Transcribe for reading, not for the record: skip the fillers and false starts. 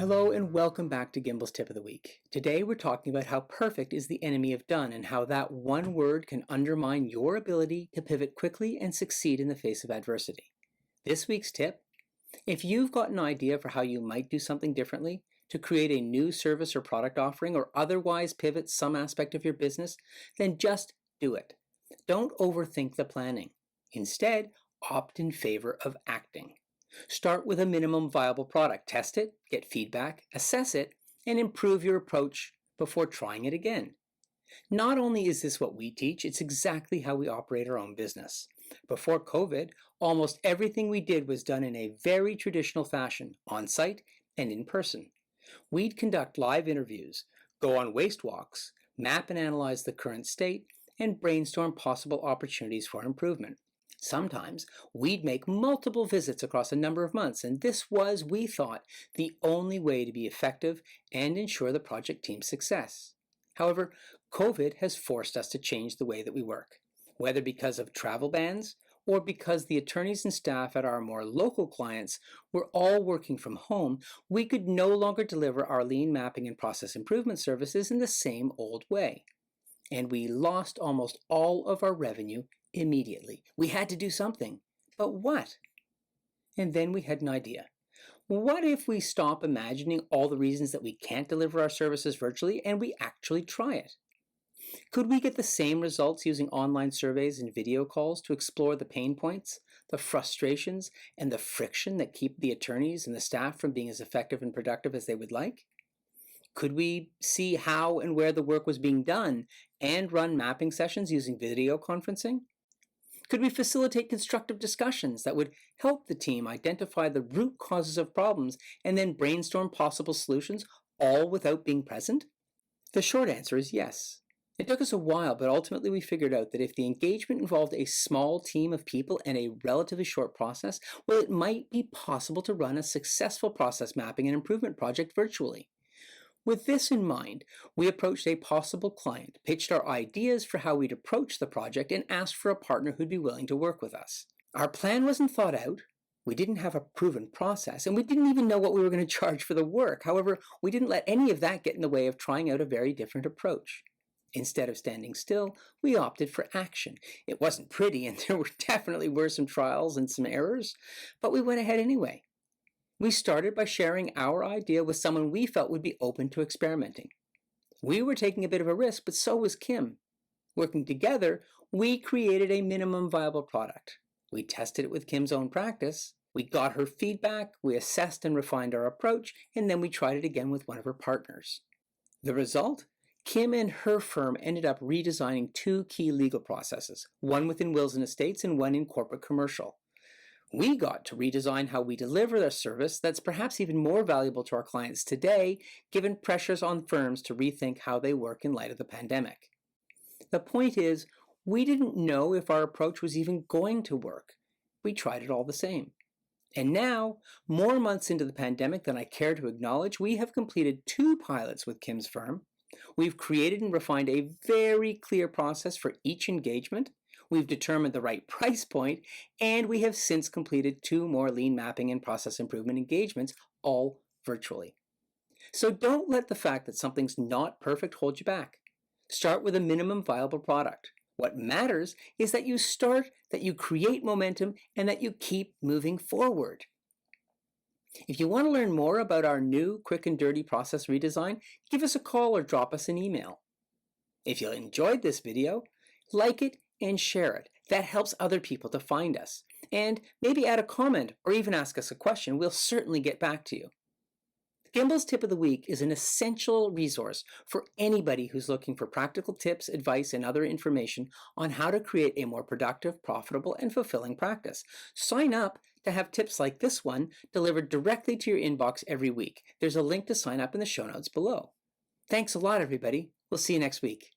Hello and welcome back to Gimbal's Tip of the Week. Today we're talking about how perfect is the enemy of done and how that one word can undermine your ability to pivot quickly and succeed in the face of adversity. This week's tip: if you've got an idea for how you might do something differently to create a new service or product offering or otherwise pivot some aspect of your business, then just do it. Don't overthink the planning. Instead, opt in favor of acting. Start with a minimum viable product. Test it, get feedback, assess it, and improve your approach before trying it again. Not only is this what we teach, it's exactly how we operate our own business. Before COVID, almost everything we did was done in a very traditional fashion, on-site and in person. We'd conduct live interviews, go on waste walks, map and analyze the current state, and brainstorm possible opportunities for improvement. Sometimes we'd make multiple visits across a number of months, and this was, we thought, the only way to be effective and ensure the project team's success. However, COVID has forced us to change the way that we work. Whether because of travel bans or because the attorneys and staff at our more local clients were all working from home, we could no longer deliver our lean mapping and process improvement services in the same old way. And we lost almost all of our revenue immediately. We had to do something. But what? And then we had an idea. What if we stop imagining all the reasons that we can't deliver our services virtually and we actually try it? Could we get the same results using online surveys and video calls to explore the pain points, the frustrations, and the friction that keep the attorneys and the staff from being as effective and productive as they would like? Could we see how and where the work was being done and run mapping sessions using video conferencing? Could we facilitate constructive discussions that would help the team identify the root causes of problems and then brainstorm possible solutions, all without being present? The short answer is yes. It took us a while, but ultimately we figured out that if the engagement involved a small team of people and a relatively short process, well, it might be possible to run a successful process mapping and improvement project virtually. With this in mind, we approached a possible client, pitched our ideas for how we'd approach the project, and asked for a partner who'd be willing to work with us. Our plan wasn't thought out, we didn't have a proven process, and we didn't even know what we were going to charge for the work. However, we didn't let any of that get in the way of trying out a very different approach. Instead of standing still, we opted for action. It wasn't pretty, and there definitely were some trials and some errors, but we went ahead anyway. We started by sharing our idea with someone we felt would be open to experimenting. We were taking a bit of a risk, but so was Kim. Working together, we created a minimum viable product. We tested it with Kim's own practice. We got her feedback, we assessed and refined our approach, and then we tried it again with one of her partners. The result? Kim and her firm ended up redesigning two key legal processes, one within wills and estates and one in corporate commercial. We got to redesign how we deliver a service that's perhaps even more valuable to our clients today, given pressures on firms to rethink how they work in light of the pandemic. The point is, we didn't know if our approach was even going to work. We tried it all the same. And now, more months into the pandemic than I care to acknowledge, we have completed 2 pilots with Kim's firm. We've created and refined a very clear process for each engagement. We've determined the right price point, and we have since completed 2 more lean mapping and process improvement engagements, all virtually. So don't let the fact that something's not perfect hold you back. Start with a minimum viable product. What matters is that you start, that you create momentum, and that you keep moving forward. If you want to learn more about our new quick and dirty process redesign, give us a call or drop us an email. If you enjoyed this video, like it and share it. That helps other people to find us. And maybe add a comment or even ask us a question. We'll certainly get back to you. Gimbal's Tip of the Week is an essential resource for anybody who's looking for practical tips, advice, and other information on how to create a more productive, profitable, and fulfilling practice. Sign up to have tips like this one delivered directly to your inbox every week. There's a link to sign up in the show notes below. Thanks a lot, everybody. We'll see you next week.